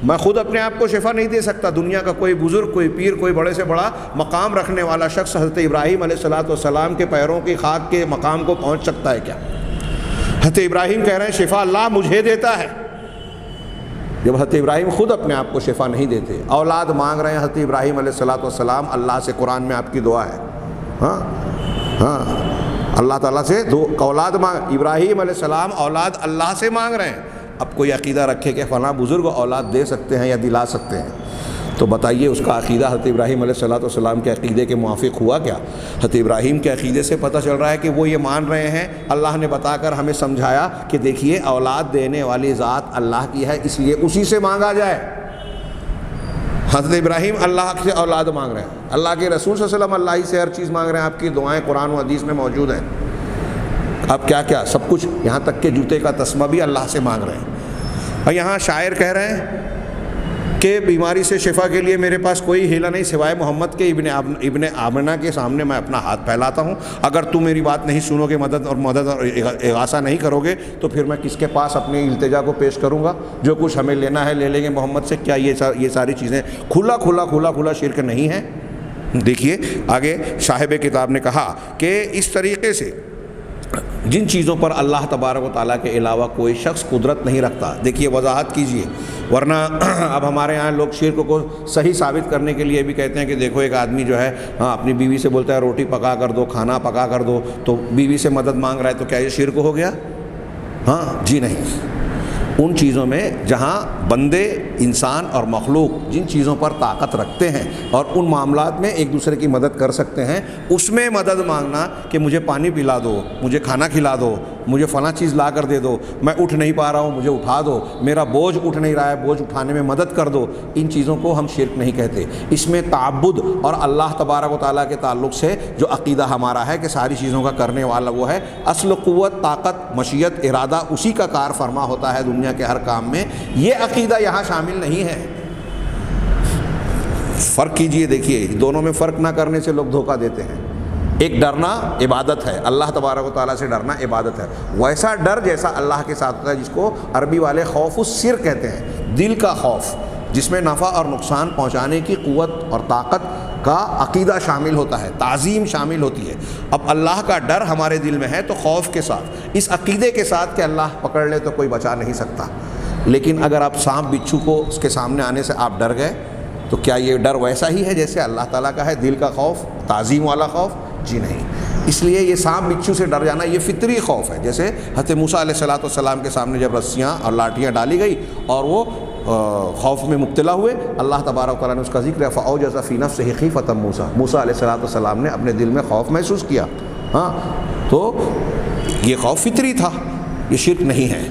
میں خود اپنے آپ کو شفا نہیں دے سکتا. دنیا کا کوئی بزرگ، کوئی پیر، کوئی بڑے سے بڑا مقام رکھنے والا شخص حضرت ابراہیم علیہ السلام کے پیروں کی خاک کے مقام کو پہنچ سکتا ہے کیا؟ حضرت ابراہیم کہہ رہے ہیں شفا اللہ مجھے دیتا ہے، جب حضرت ابراہیم خود اپنے آپ کو شفا نہیں دیتے. اولاد مانگ رہے ہیں حضرت ابراہیم علیہ السلام اللہ سے. قرآن میں آپ کی دعا ہے، اللہ تعالیٰ سے اولاد مانگ. ابراہیم علیہ السلام اولاد اللہ سے مانگ رہے ہیں. اب کوئی عقیدہ رکھے کہ فلاں بزرگ اولاد دے سکتے ہیں یا دلا سکتے ہیں، تو بتائیے اس کا عقیدہ حضرت ابراہیم علیہ السلام کے عقیدے کے موافق ہوا کیا؟ حضرت ابراہیم کے عقیدے سے پتہ چل رہا ہے کہ وہ یہ مان رہے ہیں، اللہ نے بتا کر ہمیں سمجھایا کہ دیکھیے اولاد دینے والی ذات اللہ کی ہے، اس لیے اسی سے مانگا جائے. حضرت ابراہیم اللہ سے اولاد مانگ رہے ہیں، اللہ کے رسول صلی اللہ علیہ وسلم اللہ ہی سے ہر چیز مانگ رہے ہیں. آپ کی دعائیں قرآن و حدیث میں موجود ہیں. اب کیا سب کچھ، یہاں تک کہ جوتے کا تسمہ بھی اللہ سے مانگ رہے ہیں. اور یہاں شاعر کہہ رہے ہیں کہ بیماری سے شفا کے لیے میرے پاس کوئی ہیلا نہیں سوائے محمد کے ابن آمنہ کے سامنے میں اپنا ہاتھ پھیلاتا ہوں. اگر تم میری بات نہیں سنو گے، مدد اور اغاثہ نہیں کرو گے، تو پھر میں کس کے پاس اپنی التجا کو پیش کروں گا؟ جو کچھ ہمیں لینا ہے لے لیں گے محمد سے. کیا یہ ساری چیزیں کھلا شرک نہیں ہے؟ دیکھیے آگے صاحب کتاب نے کہا کہ اس طریقے سے جن چیزوں پر اللہ تبارک و تعالیٰ کے علاوہ کوئی شخص قدرت نہیں رکھتا. دیکھیے وضاحت کیجئے، ورنہ اب ہمارے یہاں لوگ شرک کو صحیح ثابت کرنے کے لیے بھی کہتے ہیں کہ دیکھو ایک آدمی جو ہے اپنی بیوی سے بولتا ہے روٹی پکا کر دو، کھانا پکا کر دو، تو بیوی سے مدد مانگ رہا ہے، تو کیا یہ شرک ہو گیا؟ جی نہیں. ان چیزوں میں جہاں بندے، انسان اور مخلوق جن چیزوں پر طاقت رکھتے ہیں اور ان معاملات میں ایک دوسرے کی مدد کر سکتے ہیں، اس میں مدد مانگنا کہ مجھے پانی پلا دو، مجھے کھانا کھلا دو، مجھے فلاں چیز لا کر دے دو، میں اٹھ نہیں پا رہا ہوں مجھے اٹھا دو، میرا بوجھ اٹھ نہیں رہا ہے بوجھ اٹھانے میں مدد کر دو، ان چیزوں کو ہم شرک نہیں کہتے. اس میں تعبد اور اللہ تبارک و تعالیٰ کے تعلق سے جو عقیدہ ہمارا ہے کہ ساری چیزوں کا کرنے والا وہ ہے، اصل قوت، طاقت، مشیت، ارادہ اسی کا کار فرما ہوتا ہے دنیا کے ہر کام میں، یہ عقیدہ یہاں شامل نہیں ہے. فرق کیجئے، دیکھیے دونوں میں فرق نہ کرنے سے لوگ دھوکہ دیتے ہیں. ایک ڈرنا عبادت ہے، اللہ تبارک و تعالیٰ سے ڈرنا عبادت ہے، ویسا ڈر جیسا اللہ کے ساتھ ہوتا ہے، جس کو عربی والے خوف السر کہتے ہیں، دل کا خوف، جس میں نفع اور نقصان پہنچانے کی قوت اور طاقت کا عقیدہ شامل ہوتا ہے، تعظیم شامل ہوتی ہے۔ اب اللہ کا ڈر ہمارے دل میں ہے تو خوف کے ساتھ، اس عقیدے کے ساتھ کہ اللہ پکڑ لے تو کوئی بچا نہیں سکتا۔ لیکن اگر آپ سانپ بچھو کو اس کے سامنے آنے سے آپ ڈر گئے تو کیا یہ ڈر ویسا ہی ہے جیسے اللہ تعالیٰ کا ہے، دل کا خوف، تعظیم والا خوف؟ جی نہیں۔ اس لیے یہ سانپ بچھو سے ڈر جانا یہ فطری خوف ہے۔ جیسے حضرت موسیٰ علیہ السلام کے سامنے جب رسیاں اور لاٹیاں ڈالی گئی اور وہ خوف میں مبتلا ہوئے، اللہ تبارک و تعالیٰ نے اس کا ذکر ہے فَأَوْجَسَ فِي نَفْسِهِ خِيفَةً مُوسَىٰ، موسیٰ علیہ السلام نے اپنے دل میں خوف محسوس کیا۔ ہاں، تو یہ خوف فطری تھا، یہ شرک نہیں ہے۔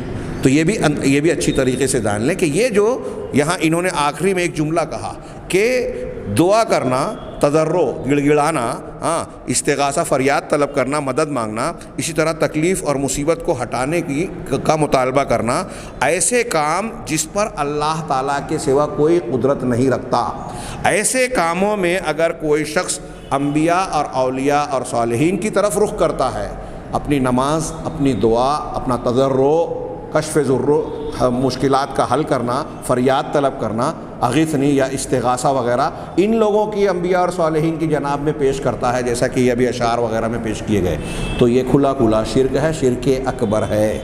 تو یہ بھی اچھی طریقے سے جان لیں کہ یہ جو یہاں انہوں نے آخری میں ایک جملہ کہا کہ دعا کرنا، تضرع گڑ گڑانا، استغاثہ فریاد طلب کرنا، مدد مانگنا، اسی طرح تکلیف اور مصیبت کو ہٹانے کا مطالبہ کرنا، ایسے کام جس پر اللہ تعالیٰ کے سوا کوئی قدرت نہیں رکھتا، ایسے کاموں میں اگر کوئی شخص انبیاء اور اولیاء اور صالحین کی طرف رخ کرتا ہے، اپنی نماز، اپنی دعا، اپنا تضرع، کشف ضر، مشکلات کا حل کرنا، فریاد طلب کرنا، اغیثنی یا استغاثہ وغیرہ، ان لوگوں کی انبیاء اور صالحین کی جناب میں پیش کرتا ہے، جیسا کہ یہ ابھی اشعار وغیرہ میں پیش کیے گئے، تو یہ کھلا کھلا شرک ہے، شرک اکبر ہے۔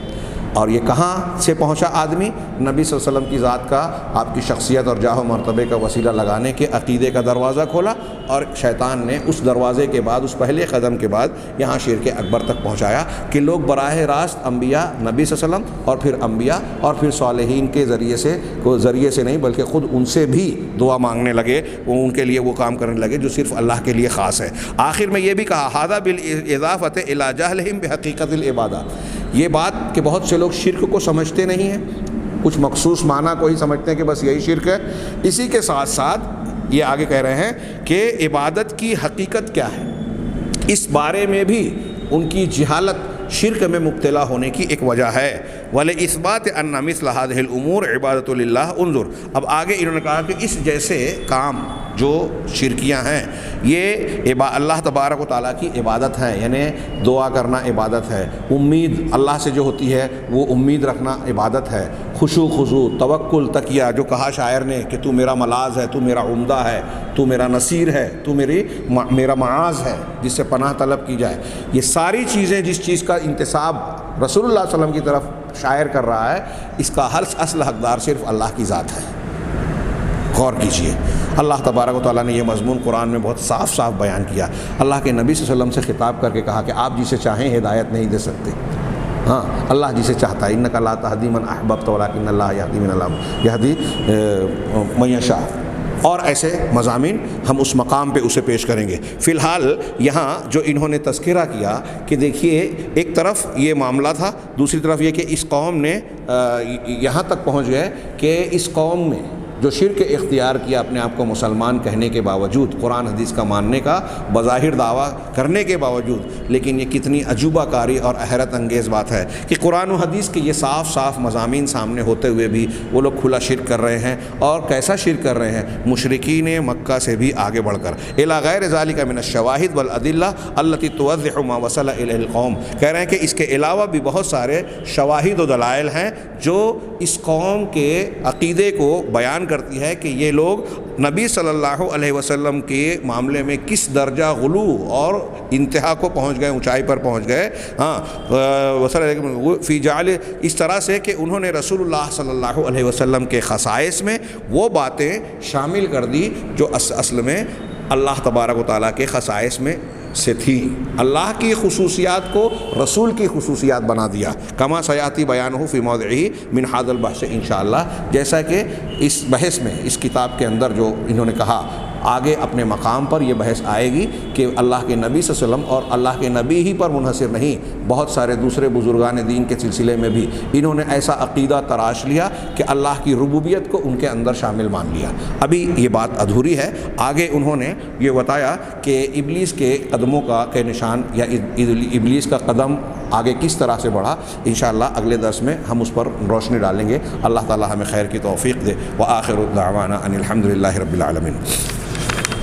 اور یہ کہاں سے پہنچا آدمی؟ نبی صلی اللہ علیہ وسلم کی ذات کا، آپ کی شخصیت اور جاہ و مرتبے کا وسیلہ لگانے کے عقیدے کا دروازہ کھولا، اور شیطان نے اس دروازے کے بعد، اس پہلے قدم کے بعد یہاں شرک اکبر تک پہنچایا کہ لوگ براہ راست انبیاء، نبی صلی اللہ علیہ وسلم اور پھر انبیاء اور پھر صالحین کے ذریعے سے نہیں بلکہ خود ان سے بھی دعا مانگنے لگے، وہ ان کے لیے وہ کام کرنے لگے جو صرف اللہ کے لیے خاص ہے۔ آخر میں یہ بھی کہا ھذا بالاضافۃ الی جہلہم بحقیقت العبادہ، یہ بات کہ بہت سے لوگ شرک کو سمجھتے نہیں ہیں، کچھ مخصوص معنی کو ہی سمجھتے ہیں کہ بس یہی شرک ہے۔ اسی کے ساتھ ساتھ یہ آگے کہہ رہے ہیں کہ عبادت کی حقیقت کیا ہے، اس بارے میں بھی ان کی جہالت شرک میں مبتلا ہونے کی ایک وجہ ہے۔ وَلِإِثْبَاتِ أَنَّ مِثْلَ هَذِهِ الْأُمُورِ عِبَادَةٌ لِلَّهِ انظر، اب آگے انہوں نے کہا کہ اس جیسے کام جو شرکیاں ہیں یہ اللہ تبارک و تعالیٰ کی عبادت ہیں، یعنی دعا کرنا عبادت ہے، امید اللہ سے جو ہوتی ہے وہ امید رکھنا عبادت ہے، خشوع خضوع، توکل، تکیہ، جو کہا شاعر نے کہ تو میرا ملاذ ہے، تو میرا عمدہ ہے، تو میرا نصیر ہے، تو میرا معاذ ہے جس سے پناہ طلب کی جائے، یہ ساری چیزیں جس چیز کا انتساب رسول اللہ صلی اللہ علیہ وسلم کی طرف شاعر کر رہا ہے، اس کا ہر اصل حقدار صرف اللہ کی ذات ہے۔ غور کیجئے، اللہ تبارک و تعالیٰ نے یہ مضمون قرآن میں بہت صاف صاف بیان کیا۔ اللہ کے نبی صلی اللہ علیہ وسلم سے خطاب کر کے کہا کہ آپ جسے چاہیں ہدایت نہیں دے سکتے، ہاں اللہ جسے چاہتا ہے، انک لا تہدی من احببت ولکن اللہ یہدی من یشاء، اور ایسے مضامین ہم اس مقام پہ اسے پیش کریں گے۔ فی الحال یہاں جو انہوں نے تذکرہ کیا کہ دیکھیے ایک طرف یہ معاملہ تھا، دوسری طرف یہ کہ اس قوم نے یہاں تک پہنچ گئے کہ اس قوم میں جو شرک اختیار کیا اپنے آپ کو مسلمان کہنے کے باوجود، قرآن حدیث کا ماننے کا بظاہر دعویٰ کرنے کے باوجود، لیکن یہ کتنی عجوبہ کاری اور حیرت انگیز بات ہے کہ قرآن و حدیث کے یہ صاف صاف مضامین سامنے ہوتے ہوئے بھی وہ لوگ کھلا شرک کر رہے ہیں، اور کیسا شرک کر رہے ہیں؟ مشرکین مکہ سے بھی آگے بڑھ کر، الی غیر ذالک من الشواہد والادلہ التی توضح ما وصل الیہ القوم، کہہ رہے ہیں کہ اس کے علاوہ بھی بہت سارے شواہد و دلائل ہیں جو اس قوم کے عقیدے کو بیان کرتی ہے کہ یہ لوگ نبی صلی اللہ علیہ وسلم کے معاملے میں کس درجہ غلو اور انتہا کو پہنچ گئے، اونچائی پر پہنچ گئے۔ فی جعل، اس طرح سے کہ انہوں نے رسول اللہ صلی اللہ علیہ وسلم کے خصائص میں وہ باتیں شامل کر دی جو اصل میں اللہ تبارک و تعالیٰ کے خصائص میں سے تھی، اللہ کی خصوصیات کو رسول کی خصوصیات بنا دیا، کما سیاتی بیانہ فی موضعہ من ھذا البحث انشاءاللہ، جیسا کہ اس بحث میں اس کتاب کے اندر جو انہوں نے کہا، آگے اپنے مقام پر یہ بحث آئے گی کہ اللہ کے نبی صلی اللہ علیہ وسلم اور اللہ کے نبی ہی پر منحصر نہیں، بہت سارے دوسرے بزرگان دین کے سلسلے میں بھی انہوں نے ایسا عقیدہ تراش لیا کہ اللہ کی ربوبیت کو ان کے اندر شامل مان لیا۔ ابھی یہ بات ادھوری ہے، آگے انہوں نے یہ بتایا کہ ابلیس کے قدموں کے نشان یا ابلیس کا قدم آگے کس طرح سے بڑھا، انشاءاللہ اگلے درس میں ہم اس پر روشنی ڈالیں گے۔ اللہ تعالی ہمیں خیر کی توفیق دے۔ وآخر دعوانا ان الحمد للہ رب العالمین۔